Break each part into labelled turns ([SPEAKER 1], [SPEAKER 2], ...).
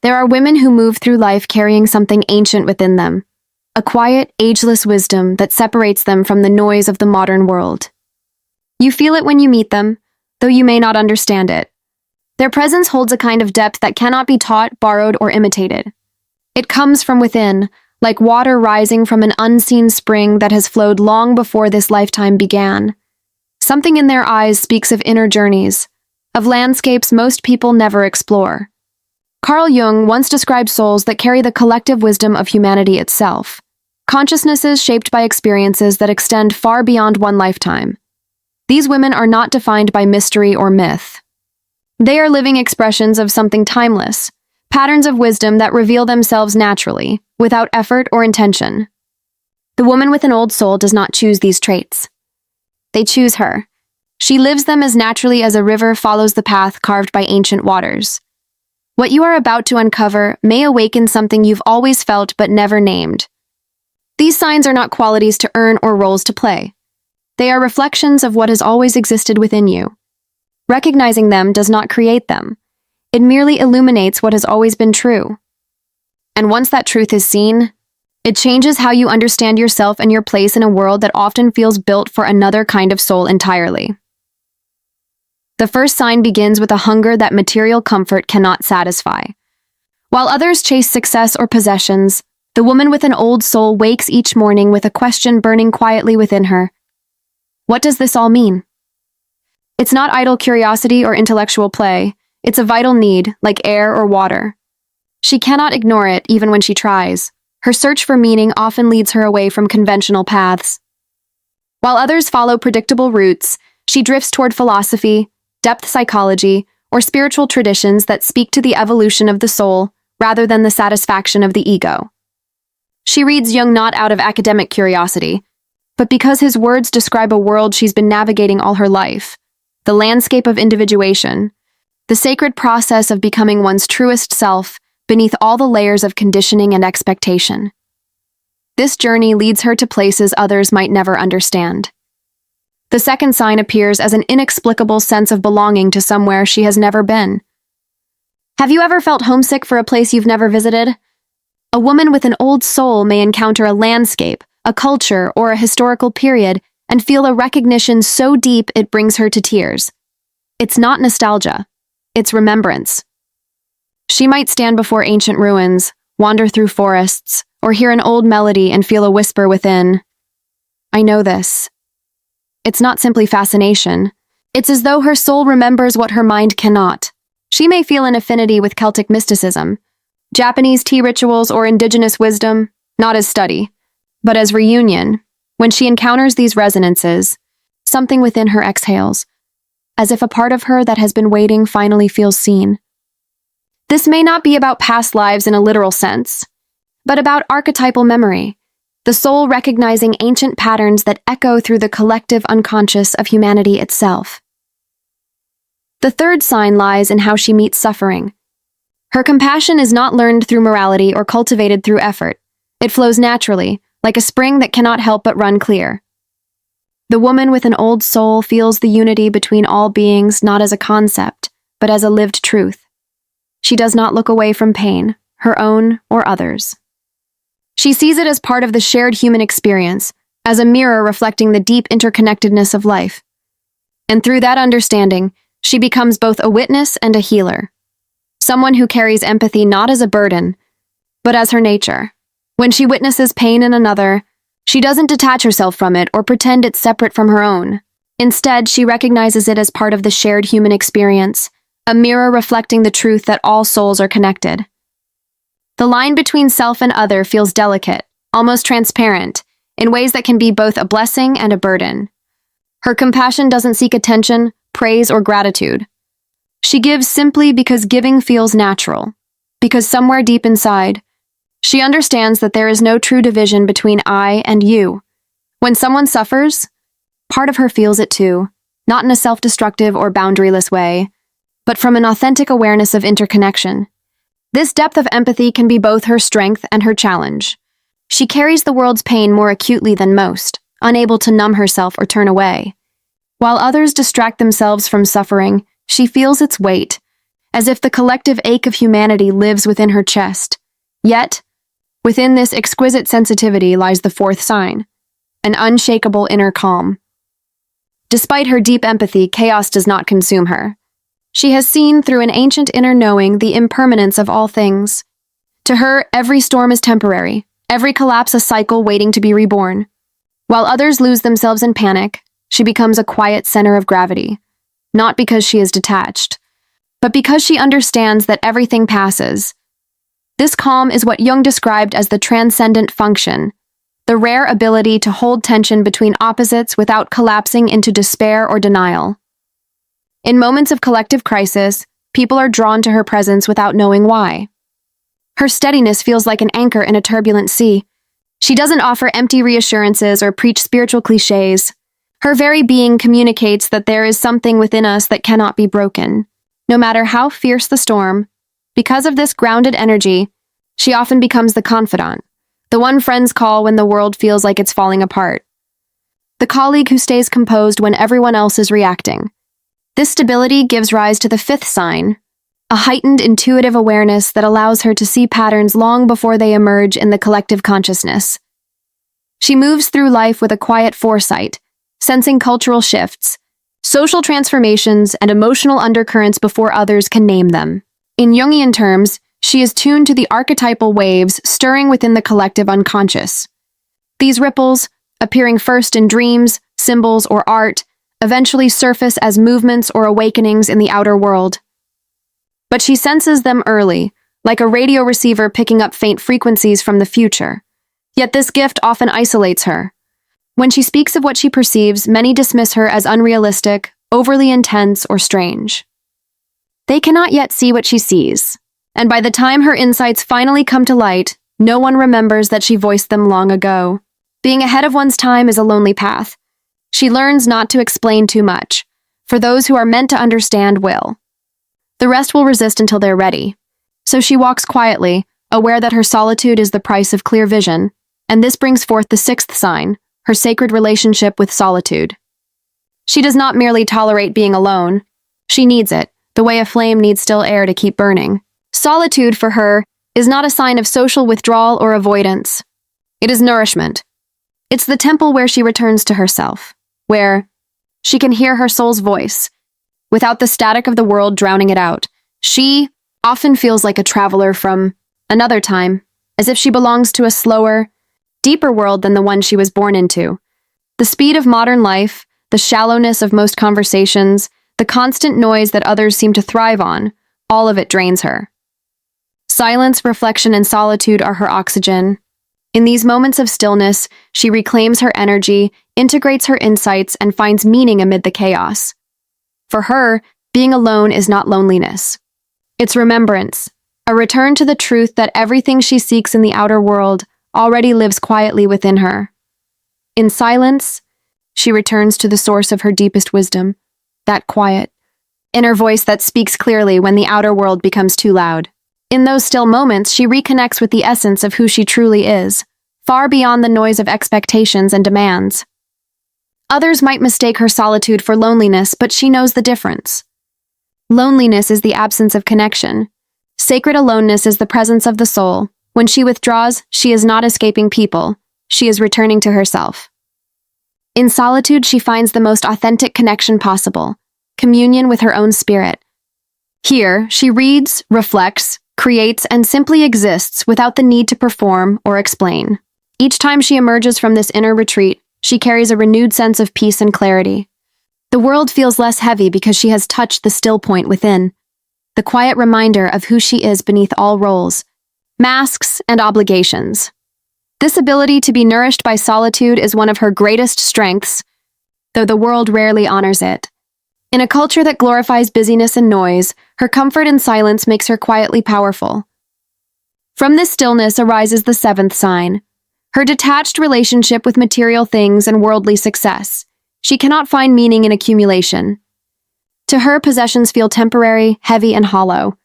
[SPEAKER 1] There are women who move through life carrying something ancient within them, a quiet, ageless wisdom that separates them from the noise of the modern world. You feel it when you meet them, though you may not understand it. Their presence holds a kind of depth that cannot be taught, borrowed, or imitated. It comes from within, like water rising from an unseen spring that has flowed long before this lifetime began. Something in their eyes speaks of inner journeys, of landscapes most people never explore. Carl Jung once described souls that carry the collective wisdom of humanity itself, consciousnesses shaped by experiences that extend far beyond one lifetime. These women are not defined by mystery or myth. They are living expressions of something timeless, patterns of wisdom that reveal themselves naturally, without effort or intention. The woman with an old soul does not choose these traits. They choose her. She lives them as naturally as a river follows the path carved by ancient waters. What you are about to uncover may awaken something you've always felt but never named. These signs are not qualities to earn or roles to play. They are reflections of what has always existed within you. Recognizing them does not create them. It merely illuminates what has always been true. And once that truth is seen, it changes how you understand yourself and your place in a world that often feels built for another kind of soul entirely. The first sign begins with a hunger that material comfort cannot satisfy. While others chase success or possessions, the woman with an old soul wakes each morning with a question burning quietly within her. What does this all mean? It's not idle curiosity or intellectual play. It's a vital need, like air or water. She cannot ignore it even when she tries. Her search for meaning often leads her away from conventional paths. While others follow predictable routes, she drifts toward philosophy, depth psychology, or spiritual traditions that speak to the evolution of the soul rather than the satisfaction of the ego. She reads Jung not out of academic curiosity, but because his words describe a world she's been navigating all her life, the landscape of individuation, the sacred process of becoming one's truest self beneath all the layers of conditioning and expectation. This journey leads her to places others might never understand. The second sign appears as an inexplicable sense of belonging to somewhere she has never been. Have you ever felt homesick for a place you've never visited? A woman with an old soul may encounter a landscape, a culture, or a historical period and feel a recognition so deep it brings her to tears. It's not nostalgia, it's remembrance. She might stand before ancient ruins, wander through forests, or hear an old melody and feel a whisper within. I know this. It's not simply fascination. It's as though her soul remembers what her mind cannot. She may feel an affinity with Celtic mysticism, Japanese tea rituals, or indigenous wisdom, not as study, but as reunion. When she encounters these resonances, something within her exhales, as if a part of her that has been waiting finally feels seen. This may not be about past lives in a literal sense, but about archetypal memory, the soul recognizing ancient patterns that echo through the collective unconscious of humanity itself. The third sign lies in how she meets suffering. Her compassion is not learned through morality or cultivated through effort. It flows naturally, like a spring that cannot help but run clear. The woman with an old soul feels the unity between all beings not as a concept, but as a lived truth. She does not look away from pain, her own or others. She sees it as part of the shared human experience, as a mirror reflecting the deep interconnectedness of life. And through that understanding, she becomes both a witness and a healer. Someone who carries empathy not as a burden, but as her nature. When she witnesses pain in another, she doesn't detach herself from it or pretend it's separate from her own. Instead, she recognizes it as part of the shared human experience, a mirror reflecting the truth that all souls are connected. The line between self and other feels delicate, almost transparent, in ways that can be both a blessing and a burden. Her compassion doesn't seek attention, praise, or gratitude. She gives simply because giving feels natural, because somewhere deep inside, she understands that there is no true division between I and you. When someone suffers, part of her feels it too, not in a self-destructive or boundaryless way, but from an authentic awareness of interconnection. This depth of empathy can be both her strength and her challenge. She carries the world's pain more acutely than most, unable to numb herself or turn away. While others distract themselves from suffering, she feels its weight, as if the collective ache of humanity lives within her chest. Yet, within this exquisite sensitivity lies the fourth sign, an unshakable inner calm. Despite her deep empathy, chaos does not consume her. She has seen through an ancient inner knowing the impermanence of all things. To her, every storm is temporary, every collapse a cycle waiting to be reborn. While others lose themselves in panic, she becomes a quiet center of gravity, not because she is detached, but because she understands that everything passes. This calm is what Jung described as the transcendent function, the rare ability to hold tension between opposites without collapsing into despair or denial. In moments of collective crisis, people are drawn to her presence without knowing why. Her steadiness feels like an anchor in a turbulent sea. She doesn't offer empty reassurances or preach spiritual cliches. Her very being communicates that there is something within us that cannot be broken. No matter how fierce the storm, because of this grounded energy, she often becomes the confidant, the one friends call when the world feels like it's falling apart. The colleague who stays composed when everyone else is reacting. This stability gives rise to the fifth sign, a heightened intuitive awareness that allows her to see patterns long before they emerge in the collective consciousness. She moves through life with a quiet foresight, sensing cultural shifts, social transformations, and emotional undercurrents before others can name them. In Jungian terms, she is tuned to the archetypal waves stirring within the collective unconscious. These ripples, appearing first in dreams, symbols, or art, eventually surface as movements or awakenings in the outer world. But she senses them early, like a radio receiver picking up faint frequencies from the future. Yet this gift often isolates her. When she speaks of what she perceives, many dismiss her as unrealistic, overly intense, or strange. They cannot yet see what she sees, and by the time her insights finally come to light, no one remembers that she voiced them long ago. Being ahead of one's time is a lonely path. She learns not to explain too much, for those who are meant to understand will. The rest will resist until they're ready. So she walks quietly, aware that her solitude is the price of clear vision, and this brings forth the sixth sign, her sacred relationship with solitude. She does not merely tolerate being alone. She needs it, the way a flame needs still air to keep burning. Solitude, for her, is not a sign of social withdrawal or avoidance. It is nourishment. It's the temple where she returns to herself, where she can hear her soul's voice, without the static of the world drowning it out. She often feels like a traveler from another time, as if she belongs to a slower, deeper world than the one she was born into. The speed of modern life, the shallowness of most conversations, the constant noise that others seem to thrive on, all of it drains her. Silence, reflection, and solitude are her oxygen. In these moments of stillness, she reclaims her energy, integrates her insights, and finds meaning amid the chaos. For her, being alone is not loneliness. It's remembrance, a return to the truth that everything she seeks in the outer world already lives quietly within her. In silence, she returns to the source of her deepest wisdom, that quiet, inner voice that speaks clearly when the outer world becomes too loud. In those still moments, she reconnects with the essence of who she truly is, far beyond the noise of expectations and demands. Others might mistake her solitude for loneliness, but she knows the difference. Loneliness is the absence of connection. Sacred aloneness is the presence of the soul. When she withdraws, she is not escaping people. She is returning to herself. In solitude, she finds the most authentic connection possible, communion with her own spirit. Here, she reads, reflects, creates, and simply exists without the need to perform or explain. Each time she emerges from this inner retreat, she carries a renewed sense of peace and clarity. The world feels less heavy because she has touched the still point within, the quiet reminder of who she is beneath all roles, masks, and obligations. This ability to be nourished by solitude is one of her greatest strengths, though the world rarely honors it. In a culture that glorifies busyness and noise, her comfort in silence makes her quietly powerful. From this stillness arises the seventh sign, her detached relationship with material things and worldly success. She cannot find meaning in accumulation. To her, possessions feel temporary, heavy, and hollow.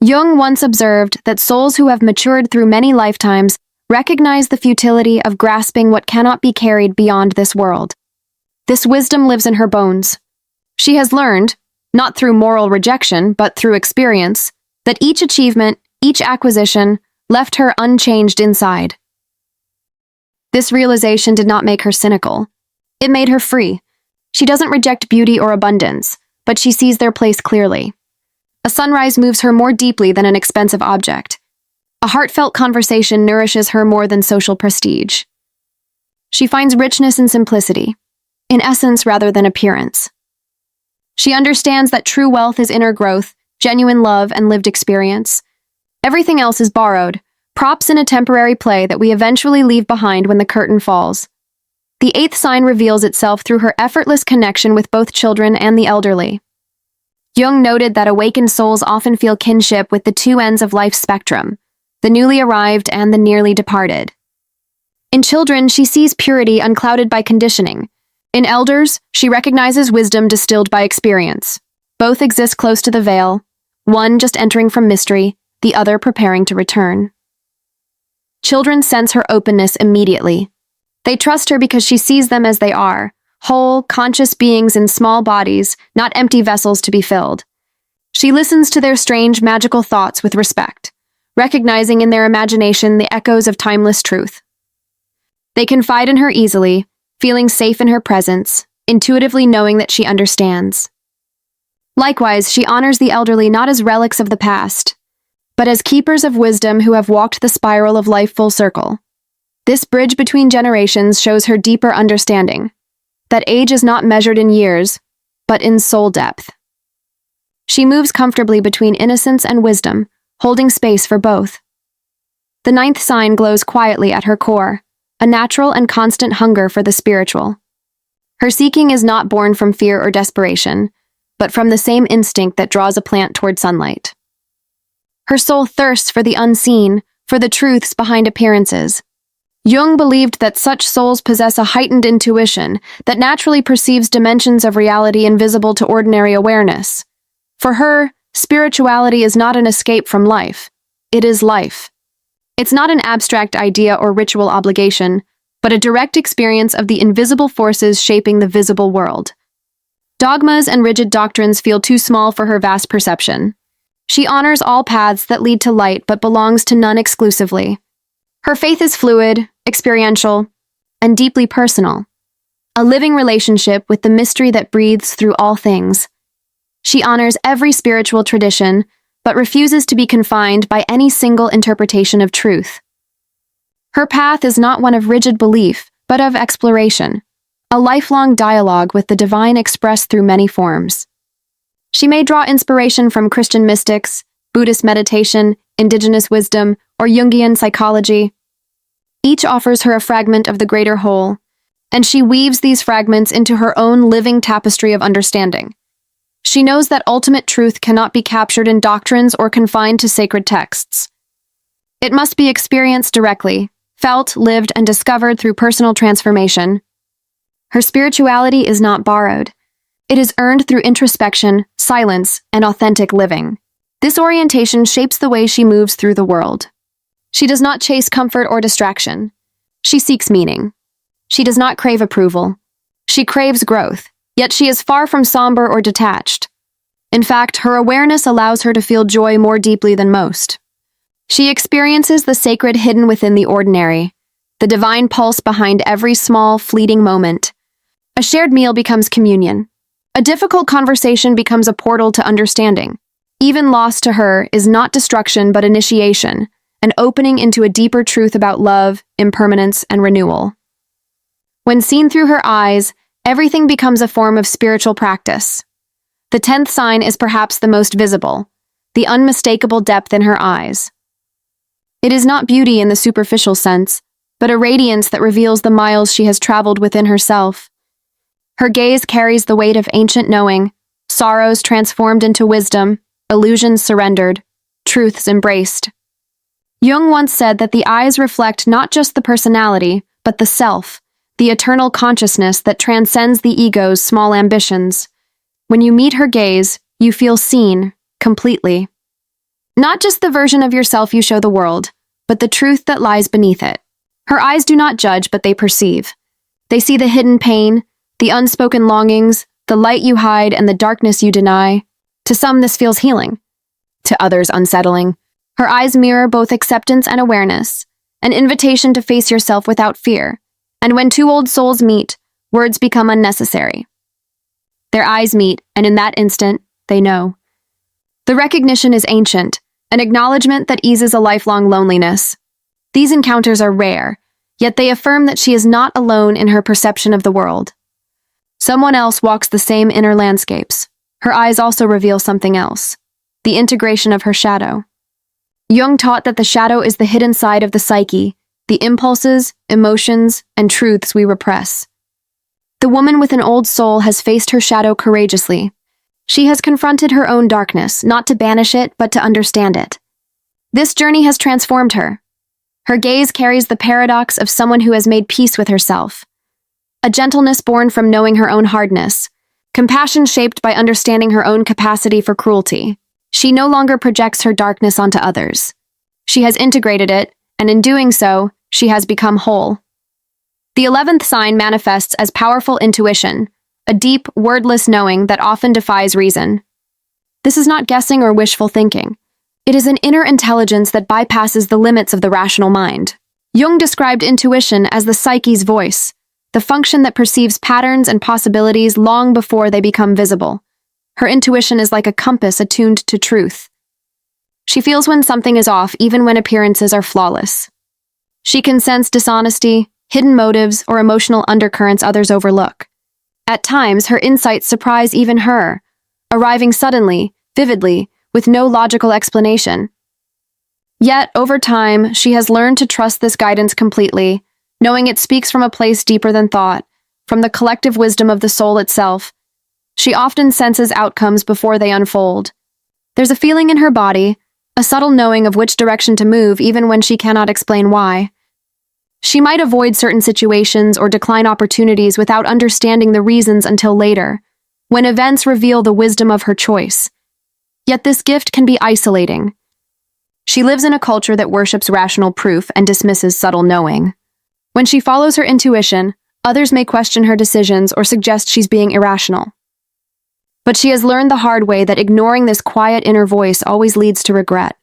[SPEAKER 1] Jung once observed that souls who have matured through many lifetimes recognize the futility of grasping what cannot be carried beyond this world. This wisdom lives in her bones. She has learned, not through moral rejection, but through experience, that each achievement, each acquisition, left her unchanged inside. This realization did not make her cynical. It made her free. She doesn't reject beauty or abundance, but she sees their place clearly. A sunrise moves her more deeply than an expensive object. A heartfelt conversation nourishes her more than social prestige. She finds richness in simplicity, in essence rather than appearance. She understands that true wealth is inner growth, genuine love, and lived experience. Everything else is borrowed, props in a temporary play that we eventually leave behind when the curtain falls. The eighth sign reveals itself through her effortless connection with both children and the elderly. Jung noted that awakened souls often feel kinship with the two ends of life's spectrum, the newly arrived and the nearly departed. In children, she sees purity unclouded by conditioning. In elders, she recognizes wisdom distilled by experience. Both exist close to the veil, one just entering from mystery, the other preparing to return. Children sense her openness immediately. They trust her because she sees them as they are, whole, conscious beings in small bodies, not empty vessels to be filled. She listens to their strange, magical thoughts with respect, recognizing in their imagination the echoes of timeless truth. They confide in her easily, feeling safe in her presence, intuitively knowing that she understands. Likewise, she honors the elderly not as relics of the past, but as keepers of wisdom who have walked the spiral of life full circle. This bridge between generations shows her deeper understanding, that age is not measured in years, but in soul depth. She moves comfortably between innocence and wisdom, holding space for both. The ninth sign glows quietly at her core, a natural and constant hunger for the spiritual. Her seeking is not born from fear or desperation, but from the same instinct that draws a plant toward sunlight. Her soul thirsts for the unseen, for the truths behind appearances. Jung believed that such souls possess a heightened intuition that naturally perceives dimensions of reality invisible to ordinary awareness. For her, spirituality is not an escape from life. It is life. It's not an abstract idea or ritual obligation, but a direct experience of the invisible forces shaping the visible world. Dogmas and rigid doctrines feel too small for her vast perception. She honors all paths that lead to light but belongs to none exclusively. Her faith is fluid, experiential, and deeply personal, a living relationship with the mystery that breathes through all things. She honors every spiritual tradition, but refuses to be confined by any single interpretation of truth. Her path is not one of rigid belief, but of exploration, a lifelong dialogue with the divine expressed through many forms. She may draw inspiration from Christian mystics, Buddhist meditation, indigenous wisdom, or Jungian psychology. Each offers her a fragment of the greater whole, and she weaves these fragments into her own living tapestry of understanding. She knows that ultimate truth cannot be captured in doctrines or confined to sacred texts. It must be experienced directly, felt, lived, and discovered through personal transformation. Her spirituality is not borrowed. It is earned through introspection, silence, and authentic living. This orientation shapes the way she moves through the world. She does not chase comfort or distraction. She seeks meaning. She does not crave approval. She craves growth, yet she is far from somber or detached. In fact, her awareness allows her to feel joy more deeply than most. She experiences the sacred hidden within the ordinary, the divine pulse behind every small, fleeting moment. A shared meal becomes communion. A difficult conversation becomes a portal to understanding. Even loss to her is not destruction but initiation, an opening into a deeper truth about love, impermanence, and renewal. When seen through her eyes, everything becomes a form of spiritual practice. The 10th sign is perhaps the most visible, the unmistakable depth in her eyes. It is not beauty in the superficial sense, but a radiance that reveals the miles she has traveled within herself. Her gaze carries the weight of ancient knowing, sorrows transformed into wisdom, illusions surrendered, truths embraced. Jung once said that the eyes reflect not just the personality, but the self, the eternal consciousness that transcends the ego's small ambitions. When you meet her gaze, you feel seen, completely. Not just the version of yourself you show the world, but the truth that lies beneath it. Her eyes do not judge, but they perceive. They see the hidden pain, the unspoken longings, the light you hide and the darkness you deny. To some, this feels healing. To others, unsettling. Her eyes mirror both acceptance and awareness, an invitation to face yourself without fear. And when two old souls meet, words become unnecessary. Their eyes meet, and in that instant, they know. The recognition is ancient, an acknowledgement that eases a lifelong loneliness. These encounters are rare, yet they affirm that she is not alone in her perception of the world. Someone else walks the same inner landscapes. Her eyes also reveal something else, the integration of her shadow. Jung taught that the shadow is the hidden side of the psyche, the impulses, emotions, and truths we repress. The woman with an old soul has faced her shadow courageously. She has confronted her own darkness, not to banish it, but to understand it. This journey has transformed her. Her gaze carries the paradox of someone who has made peace with herself. A gentleness born from knowing her own hardness, compassion shaped by understanding her own capacity for cruelty. She no longer projects her darkness onto others. She has integrated it, and in doing so, she has become whole. The 11th sign manifests as powerful intuition, a deep, wordless knowing that often defies reason. This is not guessing or wishful thinking. It is an inner intelligence that bypasses the limits of the rational mind. Jung described intuition as the psyche's voice, the function that perceives patterns and possibilities long before they become visible. Her intuition is like a compass attuned to truth. She feels when something is off even when appearances are flawless. She can sense dishonesty, hidden motives, or emotional undercurrents others overlook. At times, her insights surprise even her, arriving suddenly, vividly, with no logical explanation. Yet, over time, she has learned to trust this guidance completely, knowing it speaks from a place deeper than thought, from the collective wisdom of the soul itself. She often senses outcomes before they unfold. There's a feeling in her body, a subtle knowing of which direction to move even when she cannot explain why. She might avoid certain situations or decline opportunities without understanding the reasons until later, when events reveal the wisdom of her choice. Yet this gift can be isolating. She lives in a culture that worships rational proof and dismisses subtle knowing. When she follows her intuition, others may question her decisions or suggest she's being irrational. But she has learned the hard way that ignoring this quiet inner voice always leads to regret.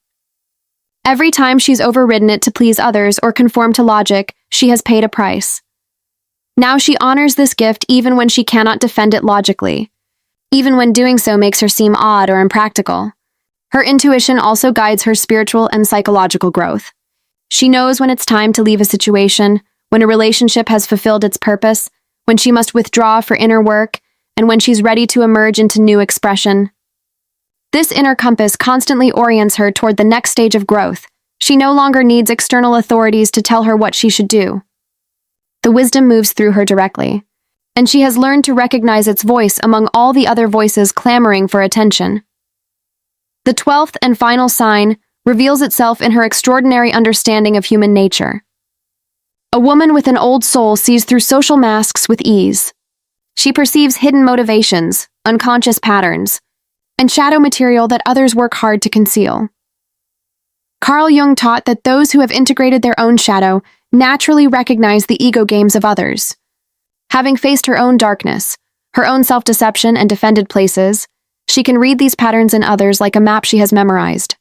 [SPEAKER 1] Every time she's overridden it to please others or conform to logic, she has paid a price. Now she honors this gift even when she cannot defend it logically, even when doing so makes her seem odd or impractical. Her intuition also guides her spiritual and psychological growth. She knows when it's time to leave a situation, when a relationship has fulfilled its purpose, when she must withdraw for inner work, and when she's ready to emerge into new expression. This inner compass constantly orients her toward the next stage of growth. She no longer needs external authorities to tell her what she should do. The wisdom moves through her directly, and she has learned to recognize its voice among all the other voices clamoring for attention. The 12th and final sign reveals itself in her extraordinary understanding of human nature. A woman with an old soul sees through social masks with ease. She perceives hidden motivations, unconscious patterns, and shadow material that others work hard to conceal. Carl Jung taught that those who have integrated their own shadow naturally recognize the ego games of others. Having faced her own darkness, her own self-deception and defended places, she can read these patterns in others like a map she has memorized.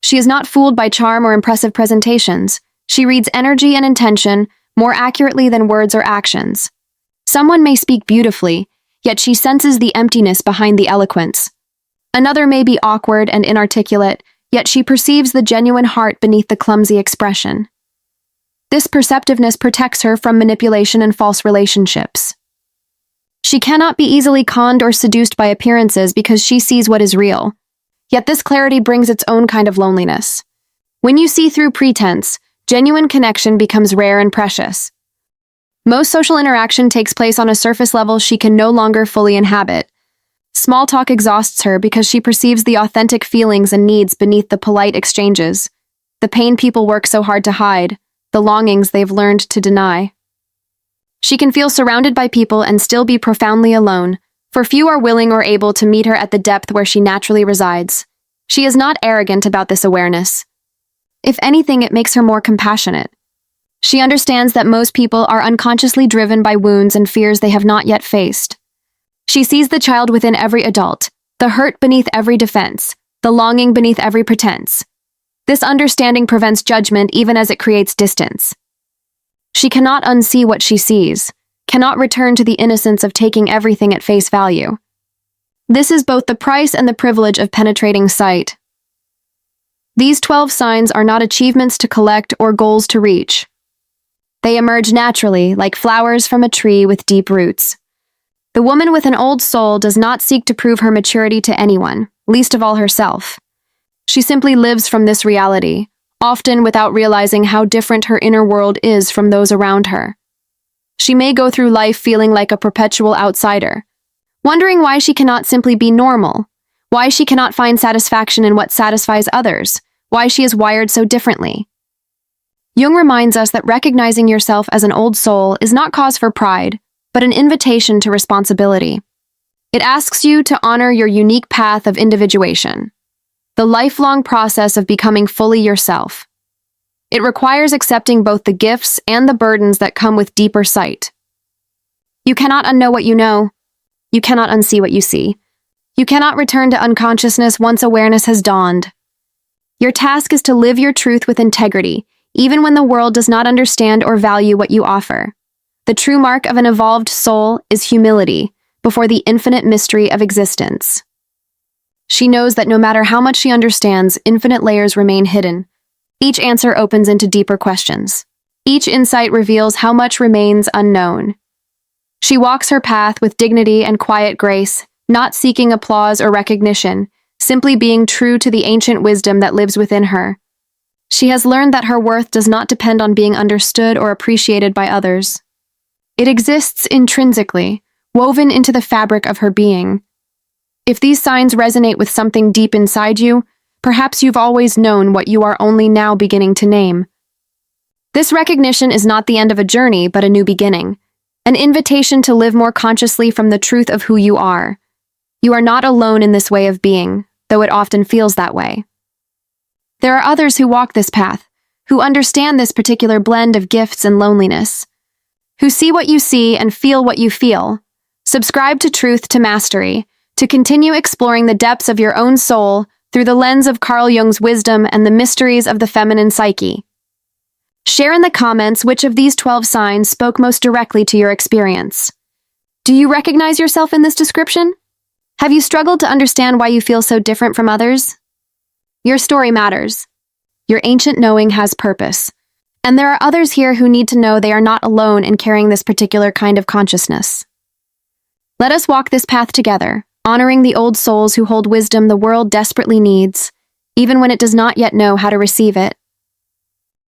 [SPEAKER 1] She is not fooled by charm or impressive presentations. She reads energy and intention more accurately than words or actions. Someone may speak beautifully, yet she senses the emptiness behind the eloquence. Another may be awkward and inarticulate, yet she perceives the genuine heart beneath the clumsy expression. This perceptiveness protects her from manipulation and false relationships. She cannot be easily conned or seduced by appearances because she sees what is real. Yet this clarity brings its own kind of loneliness. When you see through pretense, genuine connection becomes rare and precious. Most social interaction takes place on a surface level she can no longer fully inhabit. Small talk exhausts her because she perceives the authentic feelings and needs beneath the polite exchanges, the pain people work so hard to hide, the longings they've learned to deny. She can feel surrounded by people and still be profoundly alone, for few are willing or able to meet her at the depth where she naturally resides. She is not arrogant about this awareness. If anything, it makes her more compassionate. She understands that most people are unconsciously driven by wounds and fears they have not yet faced. She sees the child within every adult, the hurt beneath every defense, the longing beneath every pretense. This understanding prevents judgment even as it creates distance. She cannot unsee what she sees, cannot return to the innocence of taking everything at face value. This is both the price and the privilege of penetrating sight. These 12 signs are not achievements to collect or goals to reach. They emerge naturally, like flowers from a tree with deep roots. The woman with an old soul does not seek to prove her maturity to anyone, least of all herself. She simply lives from this reality, often without realizing how different her inner world is from those around her. She may go through life feeling like a perpetual outsider, wondering why she cannot simply be normal, why she cannot find satisfaction in what satisfies others, why she is wired so differently. Jung reminds us that recognizing yourself as an old soul is not cause for pride, but an invitation to responsibility. It asks you to honor your unique path of individuation, the lifelong process of becoming fully yourself. It requires accepting both the gifts and the burdens that come with deeper sight. You cannot unknow what you know. You cannot unsee what you see. You cannot return to unconsciousness once awareness has dawned. Your task is to live your truth with integrity, even when the world does not understand or value what you offer. The true mark of an evolved soul is humility before the infinite mystery of existence. She knows that no matter how much she understands, infinite layers remain hidden. Each answer opens into deeper questions. Each insight reveals how much remains unknown. She walks her path with dignity and quiet grace, not seeking applause or recognition, simply being true to the ancient wisdom that lives within her. She has learned that her worth does not depend on being understood or appreciated by others. It exists intrinsically, woven into the fabric of her being. If these signs resonate with something deep inside you, perhaps you've always known what you are only now beginning to name. This recognition is not the end of a journey, but a new beginning, an invitation to live more consciously from the truth of who you are. You are not alone in this way of being, though it often feels that way. There are others who walk this path, who understand this particular blend of gifts and loneliness, who see what you see and feel what you feel. Subscribe to truth to mastery, to continue exploring the depths of your own soul through the lens of Carl Jung's wisdom and the mysteries of the feminine psyche. Share in the comments which of these 12 signs spoke most directly to your experience. Do you recognize yourself in this description? Have you struggled to understand why you feel so different from others? Your story matters. Your ancient knowing has purpose. And there are others here who need to know they are not alone in carrying this particular kind of consciousness. Let us walk this path together, honoring the old souls who hold wisdom the world desperately needs, even when it does not yet know how to receive it.